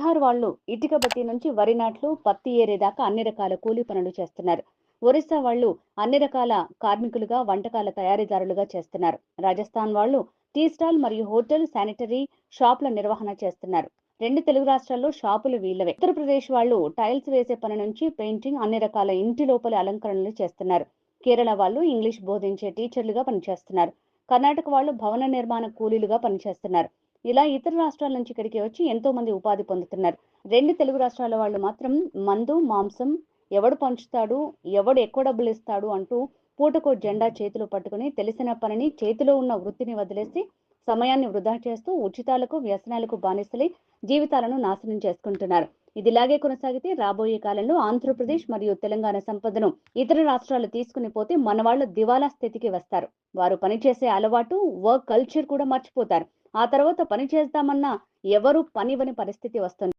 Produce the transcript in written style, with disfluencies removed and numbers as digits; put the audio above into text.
బీహార్ వాళ్ళు ఇటుక బట్టి నుంచి వరి నాట్లు, పత్తి ఏరేదాకా అన్ని రకాల కూలీ పనులు చేస్తున్నారు. ఒరిస్సా వాళ్ళు అన్ని రకాల కార్మికులుగా, వంటకాల తయారీదారులుగా చేస్తున్నారు. రాజస్థాన్ వాళ్ళు టీ స్టాల్ మరియు హోటల్, శానిటరీ షాపుల నిర్వహణ చేస్తున్నారు. 2 తెలుగు రాష్ట్రాల్లో షాపులు వీళ్ళవే. ఉత్తరప్రదేశ్ వాళ్ళు టైల్స్ వేసే పని నుంచి పెయింటింగ్, అన్ని రకాల ఇంటి లోపలి అలంకరణలు చేస్తున్నారు. కేరళ వాళ్ళు ఇంగ్లీష్ బోధించే టీచర్లుగా పనిచేస్తున్నారు. కర్ణాటక వాళ్ళు భవన నిర్మాణ కూలీలుగా పనిచేస్తున్నారు. ఇలా ఇతర రాష్ట్రాల నుంచి ఇక్కడికి వచ్చి ఎంతో మంది ఉపాధి పొందుతున్నారు. 2 తెలుగు రాష్ట్రాల వాళ్ళు మాత్రం మందు, మాంసం ఎవడు పంచుతాడు, ఎవడు ఎక్కువ డబ్బులు ఇస్తాడు అంటూ పూటకో జెండా చేతిలో పట్టుకుని తెలిసిన పనిని, చేతిలో ఉన్న వృత్తిని వదిలేసి సమయాన్ని వృధా చేస్తూ ఉచితాలకు, వ్యసనాలకు బానిసలై జీవితాలను నాశనం చేసుకుంటున్నారు. ఇదిలాగే కొనసాగితే రాబోయే కాలంలో ఆంధ్రప్రదేశ్ మరియు తెలంగాణ సంపదను ఇతర రాష్ట్రాలు తీసుకుని పోతే మన వాళ్ళు దివాలా స్థితికి వస్తారు. వారు పనిచేసే అలవాటు, వర్క్ కల్చర్ కూడా మర్చిపోతారు. ఆ తర్వాత పని చేద్దామన్నా ఎవరు పనివ్వని పరిస్థితి వస్తుంది.